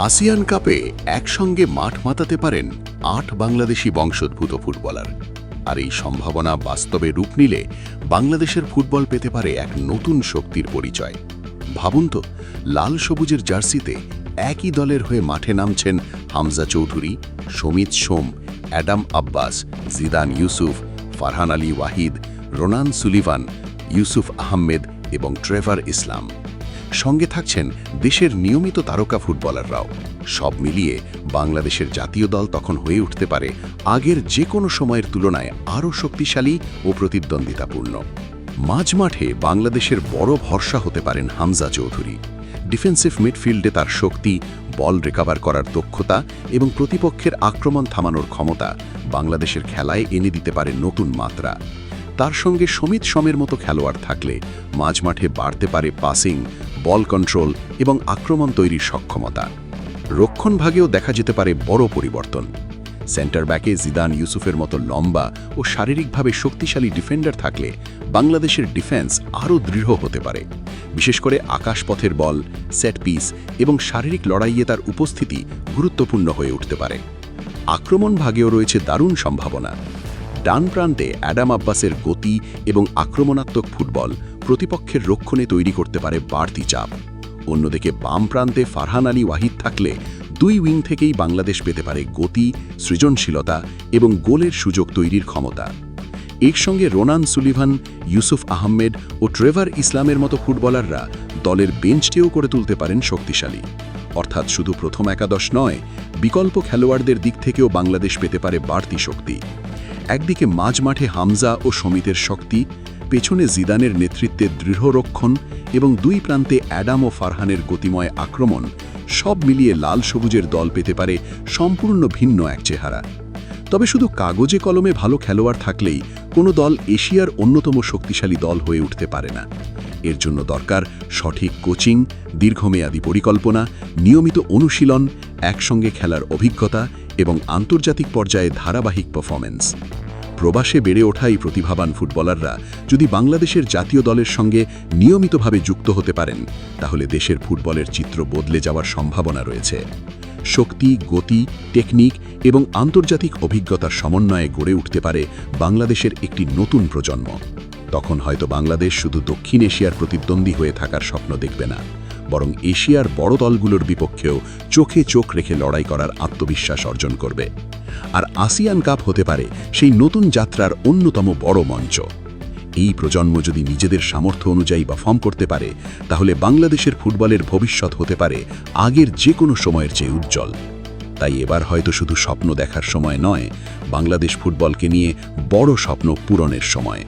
ASEAN কাপে একসঙ্গে মাঠ মাতাতে পারেন ৮ বাংলাদেশি বংশোদ্ভূত ফুটবলার। আর এই সম্ভাবনা বাস্তবে রূপ নিলে বাংলাদেশের ফুটবল পেতে পারে এক নতুন শক্তির পরিচয়। ভাবুন তো, লাল সবুজের জার্সিতে একই দলের হয়ে মাঠে নামছেন Hamza Chowdhury, Samit Som, Adam Abbas, Zidane Yusuf, Farhan Ali Wahid, Ronan Sullivan, Yusuf Ahmed এবং ট্রেভার ইসলাম। সঙ্গে থাকছেন দেশের নিয়মিত তারকা ফুটবলাররাও। সব মিলিয়ে বাংলাদেশের জাতীয় দল তখন হয়ে উঠতে পারে আগের যে কোনো সময়ের তুলনায় আরও শক্তিশালী ও প্রতিদ্বন্দ্বিতাপূর্ণ। মাঝমাঠে বাংলাদেশের বড় ভরসা হতে পারেন হামজা চৌধুরী। ডিফেন্সিভ মিডফিল্ডে তার শক্তি, বল রিকভার করার দক্ষতা এবং প্রতিপক্ষের আক্রমণ থামানোর ক্ষমতা বাংলাদেশের খেলায় এনে দিতে পারে নতুন মাত্রা। তার সঙ্গে সমিত সোমের মতো খেলোয়াড় থাকলে মাঝমাঠে বাড়তে পারে পাসিং, বল কন্ট্রোল এবং আক্রমণ তৈরির সক্ষমতা। রক্ষণভাগেও দেখা যেতে পারে বড় পরিবর্তন। সেন্টার ব্যাকে জিদান ইউসুফের মতো লম্বা ও শারীরিকভাবে শক্তিশালী ডিফেন্ডার থাকলে বাংলাদেশের ডিফেন্স আরও দৃঢ় হতে পারে। বিশেষ করে আকাশপথের বল, সেট পিস এবং শারীরিক লড়াইয়ে তার উপস্থিতি গুরুত্বপূর্ণ হয়ে উঠতে পারে। আক্রমণ ভাগেও রয়েছে দারুণ সম্ভাবনা। ডান প্রান্তে অ্যাডাম আব্বাসের গতি এবং আক্রমণাত্মক ফুটবল প্রতিপক্ষের রক্ষণে তৈরি করতে পারে বাড়তি চাপ। অন্যদিকে বাম প্রান্তে ফারহান আলী ওয়াহিদ থাকলে দুই উইং থেকেই বাংলাদেশ পেতে পারে গতি, সৃজনশীলতা এবং গোলের সুযোগ তৈরির ক্ষমতা। এর সঙ্গে রোনান সুলিভান, ইউসুফ আহমেদ ও ট্রেভার ইসলামের মতো ফুটবলাররা দলের বেঞ্চটিও করে তুলতে পারেন শক্তিশালী। অর্থাৎ শুধু প্রথম একাদশ নয়, বিকল্প খেলোয়াড়দের দিক থেকেও বাংলাদেশ পেতে পারে বাড়তি শক্তি। একদিকে মাঝমাঠে হামজা ও সমিতের শক্তি, পেছনে জিদানের নেতৃত্বে দৃঢ় রক্ষণ এবং দুই প্রান্তে অ্যাডাম ও ফারহানের গতিময় আক্রমণ, সব মিলিয়ে লাল সবুজের দল পেতে পারে সম্পূর্ণ ভিন্ন এক চেহারা। তবে শুধু কাগজে কলমে ভালো খেলোয়াড় থাকলেই কোনো দল এশিয়ার অন্যতম শক্তিশালী দল হয়ে উঠতে পারে না। এর জন্য দরকার সঠিক কোচিং, দীর্ঘমেয়াদী পরিকল্পনা, নিয়মিত অনুশীলন, একসঙ্গে খেলার অভিজ্ঞতা এবং আন্তর্জাতিক পর্যায়ে ধারাবাহিক পারফরম্যান্স। প্রবাসে বেড়ে ওঠা এই প্রতিভাবান ফুটবলাররা যদি বাংলাদেশের জাতীয় দলের সঙ্গে নিয়মিতভাবে যুক্ত হতে পারেন, তাহলে দেশের ফুটবলের চিত্র বদলে যাওয়ার সম্ভাবনা রয়েছে। শক্তি, গতি, টেকনিক এবং আন্তর্জাতিক অভিজ্ঞতার সমন্বয়ে গড়ে উঠতে পারে বাংলাদেশের একটি নতুন প্রজন্ম। তখন হয়তো বাংলাদেশ শুধু দক্ষিণ এশিয়ার প্রতিদ্বন্দ্বী হয়ে থাকার স্বপ্ন দেখবে না, বরং এশিয়ার বড় দলগুলোর বিপক্ষেও চোখে চোখ রেখে লড়াই করার আত্মবিশ্বাস অর্জন করবে। আর আসিয়ান কাপ হতে পারে সেই নতুন যাত্রার অন্যতম বড় মঞ্চ। এই প্রজন্ম যদি নিজেদের সামর্থ্য অনুযায়ী পারফর্ম করতে পারে, তাহলে বাংলাদেশের ফুটবলের ভবিষ্যৎ হতে পারে আগের যে কোনো সময়ের চেয়ে উজ্জ্বল। তাই এবার হয়তো শুধু স্বপ্ন দেখার সময় নয়, বাংলাদেশ ফুটবলকে নিয়ে বড় স্বপ্ন পূরণের সময়।